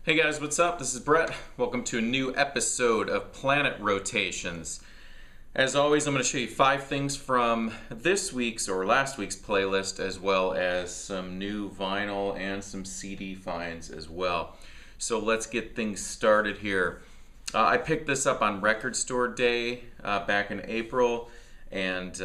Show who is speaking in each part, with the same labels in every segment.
Speaker 1: Hey guys, what's up? This is Bret. Welcome to a new episode of Planet Rotations. As always, I'm going to show you 5 things from this week's or last week's playlist, as well as some new vinyl and some CD finds as well. So let's get things started here. I picked this up on Record Store Day back in April, and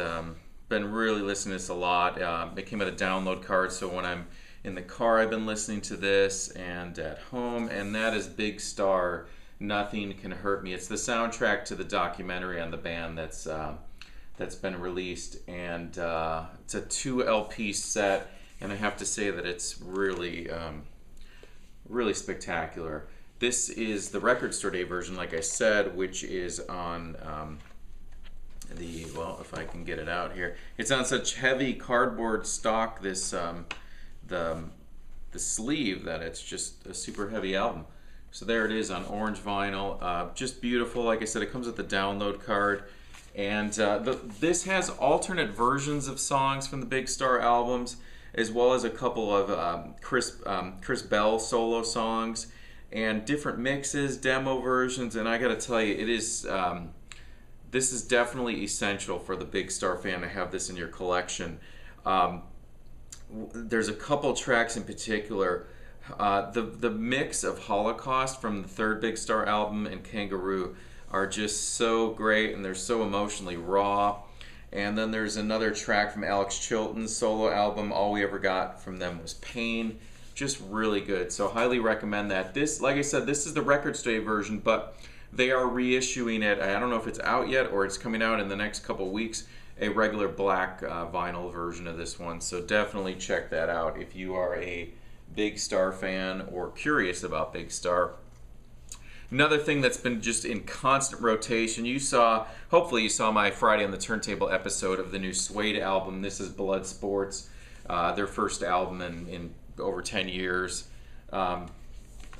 Speaker 1: been really listening to this a lot. It came out a download card, so when I'm in the car, I've been listening to this, and at home, and that is Big Star, Nothing Can Hurt Me. It's the soundtrack to the documentary on the band that's been released, and it's a 2 LP set, and I have to say that it's really, really spectacular. This is the Record Store Day version, like I said, which is on well, if I can get it out here. It's on such heavy cardboard stock, this the sleeve, that it's just a super heavy album. So there it is on orange vinyl, just beautiful. Like I said, it comes with the download card, and this has alternate versions of songs from the Big Star albums, as well as a couple of Chris Bell solo songs and different mixes, demo versions. And I gotta tell you, it is this is definitely essential for the Big Star fan to have this in your collection. There's a couple tracks in particular. The mix of Holocaust from the third Big Star album and Kangaroo are just so great, and they're so emotionally raw. And then there's another track from Alex Chilton's solo album, All We Ever Got From Them Was Pain. Just really good. So highly recommend that. This, like I said, this is the Record Store version, but they are reissuing it. I don't know if it's out yet or it's coming out in the next couple weeks, a regular black vinyl version of this one. So definitely check that out if you are a Big Star fan or curious about Big Star. Another thing that's been just in constant rotation, hopefully you saw my Friday on the Turntable episode of the new Suede album. This is Blood Sports, their first album in over 10 years.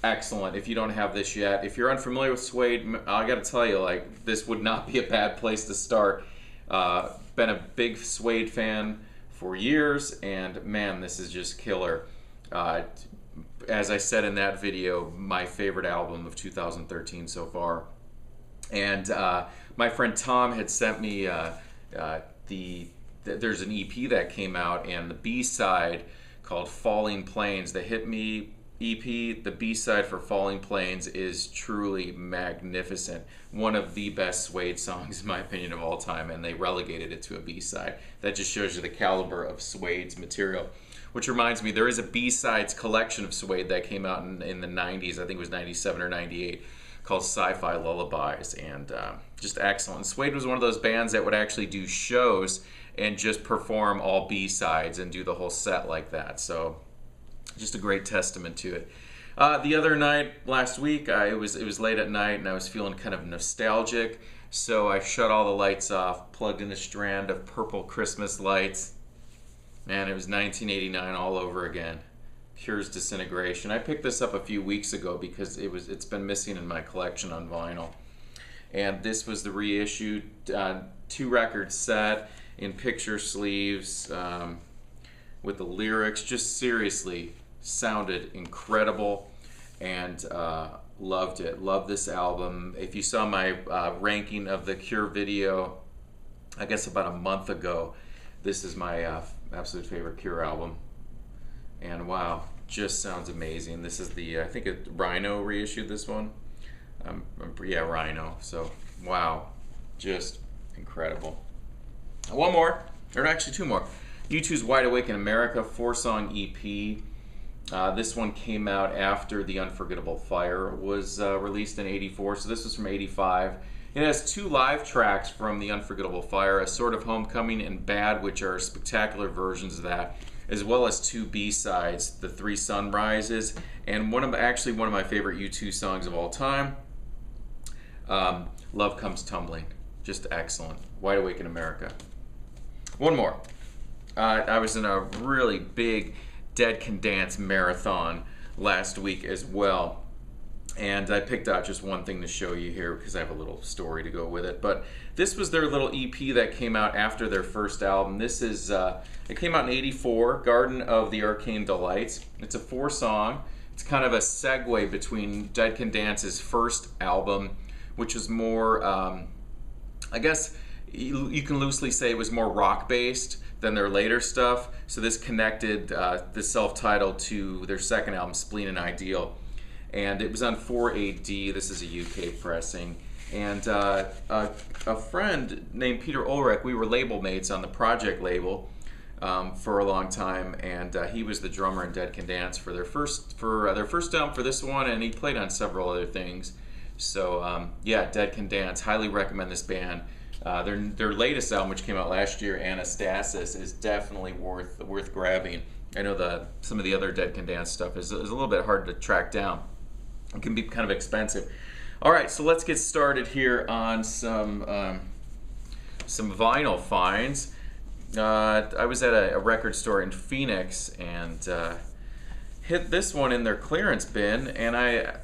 Speaker 1: Excellent. If you don't have this yet, if you're unfamiliar with Suede, I gotta tell you, like, this would not be a bad place to start. Been a big Suede fan for years, and man, this is just killer. As I said in that video, my favorite album of 2013 so far. And my friend Tom had sent me there's an EP that came out, and the B-side called Falling Plains, the Hit Me EP, the B-side for Falling Plains is truly magnificent. One of the best Suede songs, in my opinion, of all time, and they relegated it to a B-side. That just shows you the caliber of Suede's material. Which reminds me, there is a B-sides collection of Suede that came out in the 90s, I think it was 97 or 98, called Sci-Fi Lullabies, and just excellent. Suede was one of those bands that would actually do shows and just perform all B-sides and do the whole set like that. So just a great testament to it. The other night, last week, it was late at night, and I was feeling kind of nostalgic, so I shut all the lights off, plugged in a strand of purple Christmas lights. Man, it was 1989 all over again. Cure's Disintegration. I picked this up a few weeks ago because it's been missing in my collection on vinyl. And this was the reissued 2-record set in picture sleeves with the lyrics. Just seriously sounded incredible, and loved it. Loved this album. If you saw my ranking of the Cure video, I guess about a month ago, this is my absolute favorite Cure album. And wow, just sounds amazing. This is I think Rhino reissued this one. Yeah, Rhino. So wow, just incredible. One more, or actually 2 more. U2's Wide Awake in America 4-song EP. This one came out after the Unforgettable Fire was released in '84, so this was from '85. It has 2 live tracks from the Unforgettable Fire, A Sort of Homecoming and Bad, which are spectacular versions of that, as well as 2 B-sides, The 3 Sunrises, and one of my favorite U2 songs of all time, Love Comes Tumbling. Just excellent. Wide Awake in America. One more. I was in a really big Dead Can Dance marathon last week as well, and I picked out just one thing to show you here because I have a little story to go with it. But this was their little EP that came out after their first album. This is it came out in '84, Garden of the Arcane Delights. It's a 4-song It's kind of a segue between Dead Can Dance's first album, which was more, I guess you can loosely say it was more rock-based than their later stuff. So this connected the self-titled to their second album, Spleen and Ideal. And it was on 4AD. This is a UK pressing. And a friend named Peter Ulrich, we were label mates on the Project label for a long time, and he was the drummer in Dead Can Dance for their first album, for this one, and he played on several other things. So yeah, Dead Can Dance. Highly recommend this band. Their latest album, which came out last year, Anastasis, is definitely worth grabbing. I know some of the other Dead Can Dance stuff is a little bit hard to track down. It can be kind of expensive. All right, so let's get started here on some vinyl finds. I was at a record store in Phoenix and hit this one in their clearance bin, and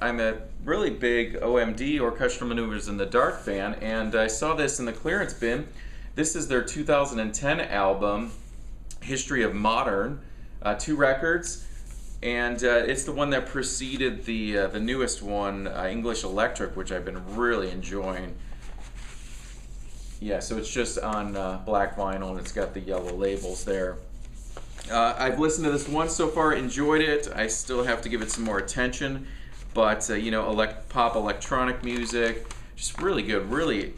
Speaker 1: I'm a really big OMD, Orchestral Maneuvers in the Dark fan, and I saw this in the clearance bin. This is their 2010 album, History of Modern, 2 records. And it's the one that preceded the newest one, English Electric, which I've been really enjoying. Yeah, so it's just on black vinyl, and it's got the yellow labels there. I've listened to this once so far, enjoyed it. I still have to give it some more attention, but you know, pop electronic music, just really good. Really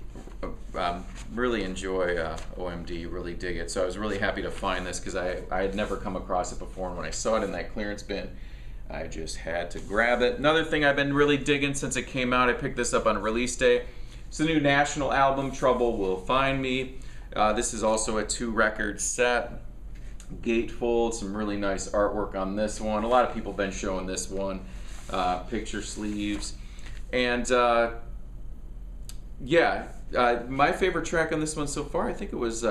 Speaker 1: enjoy OMD, really dig it. So I was really happy to find this because I had never come across it before, and when I saw it in that clearance bin, I just had to grab it. Another thing I've been really digging since it came out, I picked this up on release day. It's the new National album, Trouble Will Find Me. This is also a 2-record set. Gatefold, some really nice artwork on this one. A lot of people have been showing this one. Picture sleeves. And yeah, my favorite track on this one so far, I think it was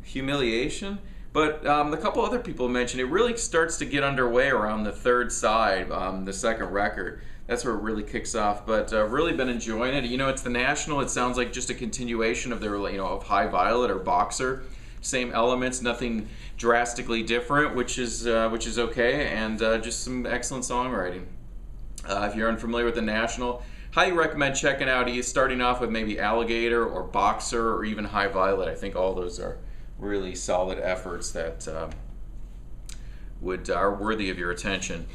Speaker 1: Humiliation. But a couple other people mentioned it really starts to get underway around the 3rd side, the 2nd record. That's where it really kicks off. But really been enjoying it. You know, it's the National. It sounds like just a continuation of their, of High Violet or Boxer. Same elements, nothing drastically different, which is okay, and just some excellent songwriting. If you're unfamiliar with the National, highly recommend checking out. He's starting off with maybe Alligator or Boxer or even High Violet. I think all those are really solid efforts that are worthy of your attention.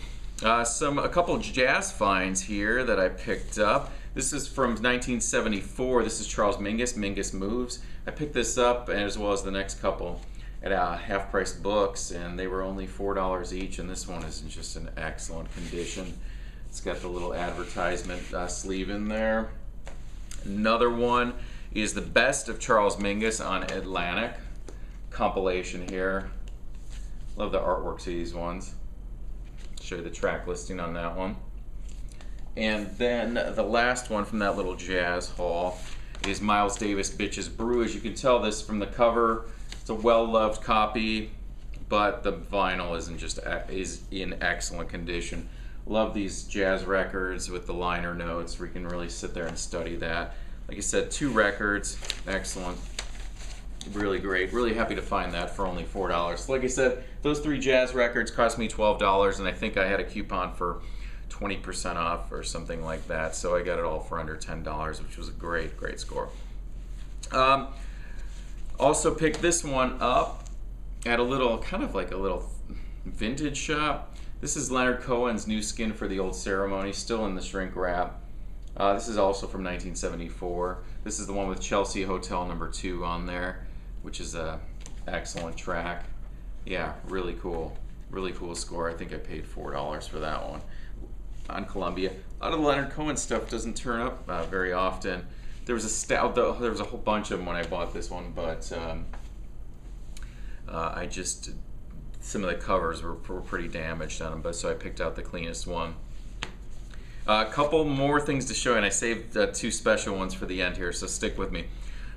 Speaker 1: A couple jazz finds here that I picked up. This is from 1974. This is Charles Mingus, Mingus Moves. I picked this up, as well as the next couple, at Half Price Books, and they were only $4 each, and this one is in just an excellent condition. It's got the little advertisement sleeve in there. Another one is the Best of Charles Mingus on Atlantic compilation here. Love the artwork to these ones. Show you the track listing on that one. And then the last one from that little jazz haul is Miles Davis, Bitches Brew. As you can tell this from the cover, it's a well-loved copy, but the vinyl is in excellent condition. Love these jazz records with the liner notes where you can really sit there and study that. Like I said, 2 records, excellent. Really great. Really happy to find that for only $4. Like I said, those 3 jazz records cost me $12, and I think I had a coupon for 20% off or something like that, so I got it all for under $10, which was a great score. Also picked this one up at a little, kind of like a little vintage shop. This is Leonard Cohen's New Skin for the Old Ceremony, still in the shrink wrap. This is also from 1974. This is the one with Chelsea Hotel No. 2 on there, which is a excellent track. Yeah, really cool score. I think I paid $4 for that one on Columbia. A lot of the Leonard Cohen stuff doesn't turn up very often. There was there was a whole bunch of them when I bought this one, but some of the covers were pretty damaged on them, but so I picked out the cleanest one. A couple more things to show you, and I saved 2 special ones for the end here, so stick with me.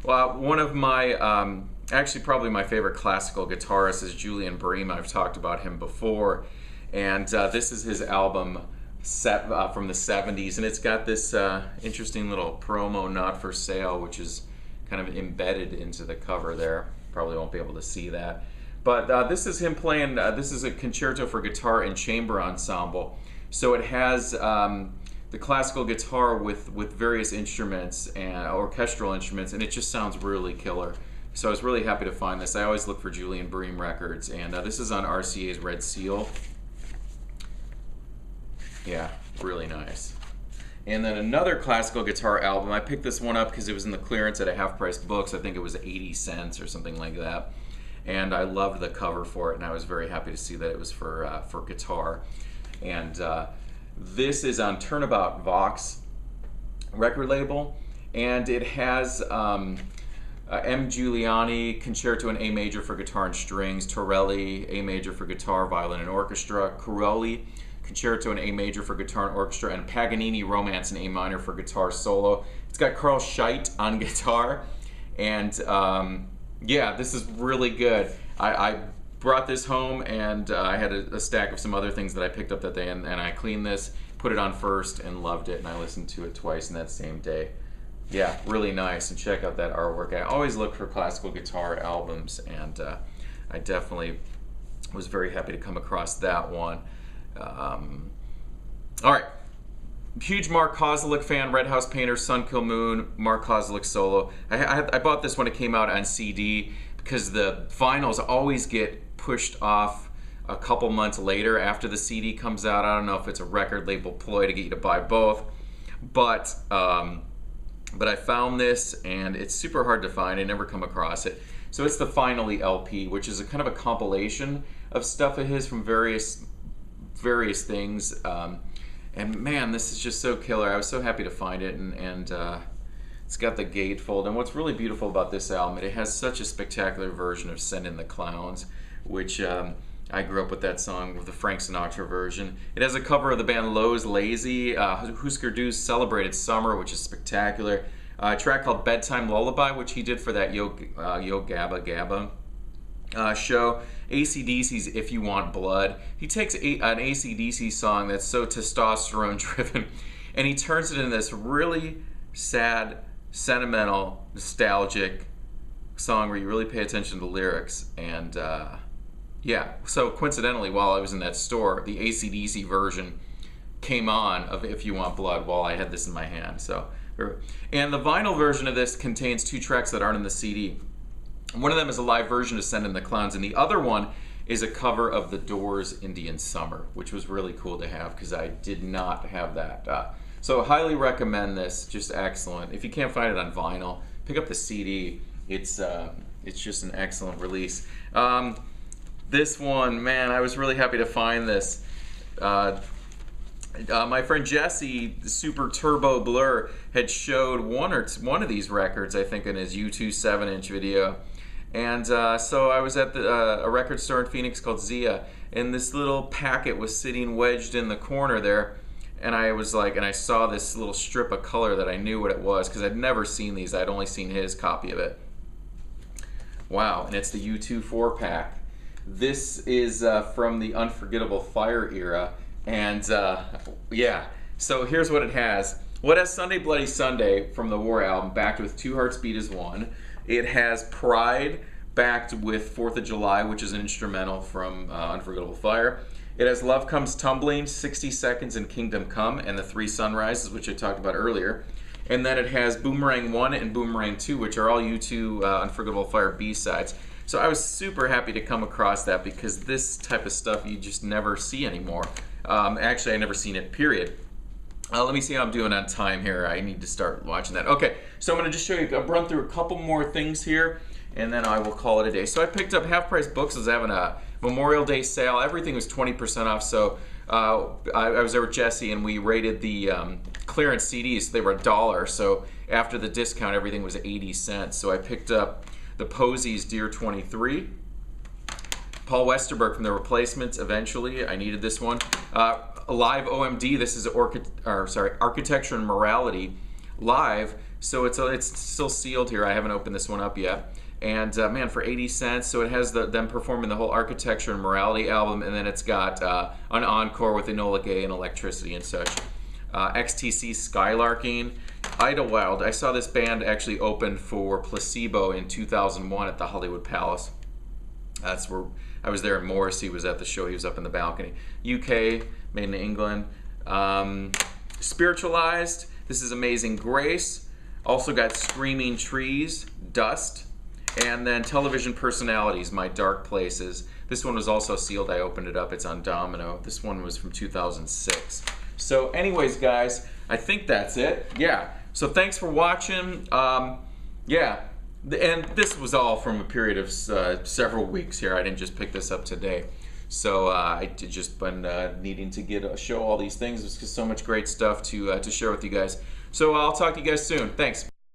Speaker 1: Well, one of my, actually probably my favorite classical guitarist is Julian Bream. I've talked about him before, and this is his album from the 70s, and it's got this interesting little promo, Not for Sale, which is kind of embedded into the cover there. Probably won't be able to see that. But this is him playing, this is a concerto for guitar and chamber ensemble. So it has the classical guitar with various instruments and orchestral instruments, and it just sounds really killer. So I was really happy to find this. I always look for Julian Bream records, and this is on RCA's Red Seal. Yeah, really nice. And then another classical guitar album. I picked this one up because it was in the clearance at a half-price books. I think it was 80 cents or something like that. And I loved the cover for it, and I was very happy to see that it was for guitar. And this is on Turnabout Vox record label, and it has M. Giuliani Concerto in A major for guitar and strings, Torelli A major for guitar, violin, and orchestra, Corelli Concerto in A major for guitar and orchestra, and Paganini Romance in A minor for guitar solo. It's got Carl Scheidt on guitar, and yeah, this is really good. I brought this home, and I had a stack of some other things that I picked up that day, and I cleaned this, put it on first, and loved it, and I listened to it twice in that same day. Yeah, really nice, and check out that artwork. I always look for classical guitar albums, and I definitely was very happy to come across that one. All right, huge Mark Kozelek fan, Red House Painter, Sun Kill Moon, Mark Kozelek solo. I bought this when it came out on CD because the vinyls always get pushed off a couple months later after the CD comes out. I don't know if it's a record label ploy to get you to buy both, but I found this, and it's super hard to find. I never come across it. So it's the Finally LP, which is a kind of a compilation of stuff of his from various things. And man, this is just so killer. I was so happy to find it, and it's got the gatefold. And what's really beautiful about this album, it has such a spectacular version of Send in the Clowns, which I grew up with that song, with the Frank Sinatra version. It has a cover of the band Lowe's Lazy, Husker Du's Celebrated Summer, which is spectacular. A track called Bedtime Lullaby, which he did for that Yo Gabba Gabba show. AC/DC's If You Want Blood. He takes an AC/DC song that's so testosterone driven, and he turns it into this really sad, sentimental, nostalgic song where you really pay attention to the lyrics. And yeah, so coincidentally, while I was in that store, the AC/DC version came on of If You Want Blood while I had this in my hand. So, and the vinyl version of this contains 2 tracks that aren't in the CD. One of them is a live version of Send in the Clowns, and the other one is a cover of The Doors' Indian Summer, which was really cool to have because I did not have that. So highly recommend this, just excellent. If you can't find it on vinyl, pick up the CD. It's just an excellent release. This one, man, I was really happy to find this. My friend Jesse, the Super Turbo Blur, had showed one of these records, I think, in his U2 7-inch video. And so I was at a record store in Phoenix called Zia, and this little packet was sitting wedged in the corner there. And I was like, and I saw this little strip of color that I knew what it was, because I'd never seen these. I'd only seen his copy of it. Wow, and it's the U2 4-pack. This is from the Unforgettable Fire era. And yeah, so here's what it has. Well, it has Sunday Bloody Sunday from the War album, backed with Two Hearts Beat as One. It has Pride, backed with 4th of July, which is an instrumental from Unforgettable Fire. It has Love Comes Tumbling, 60 Seconds, and Kingdom Come, and the 3 Sunrises, which I talked about earlier. And then it has Boomerang 1 and Boomerang 2, which are all U2 Unforgettable Fire B-sides. So I was super happy to come across that, because this type of stuff you just never see anymore. Actually, I never seen it, period. Let me see how I'm doing on time here. I need to start watching that. Okay, so I'm going to just show you, I'll run through a couple more things here, and then I will call it a day. So I picked up Half Price Books. I was having a Memorial Day sale. Everything was 20% off, so I was there with Jesse, and we rated the clearance CDs. They were $1, so after the discount, everything was 80 cents. So I picked up the Posies Dear 23. Paul Westerberg from The Replacements, eventually. I needed this one. Live OMD, this is Architecture and Morality live. So it's still sealed here. I haven't opened this one up yet. And man, for 80 cents. So it has them performing the whole Architecture and Morality album, and then it's got an encore with Enola Gay and Electricity and such. XTC Skylarking. Idlewild. I saw this band actually open for Placebo in 2001 at the Hollywood Palace. That's where I was there, and Morrissey was at the show. He was up in the balcony. UK, made in England. Spiritualized, this is Amazing Grace. Also got Screaming Trees, Dust. And then Television Personalities, My Dark Places. This one was also sealed. I opened it up. It's on Domino. This one was from 2006. So anyways, guys, I think that's it. Yeah. So thanks for watching. Yeah. And this was all from a period of several weeks here. I didn't just pick this up today. So I just been needing to show all these things. There's just so much great stuff to share with you guys. So I'll talk to you guys soon. Thanks.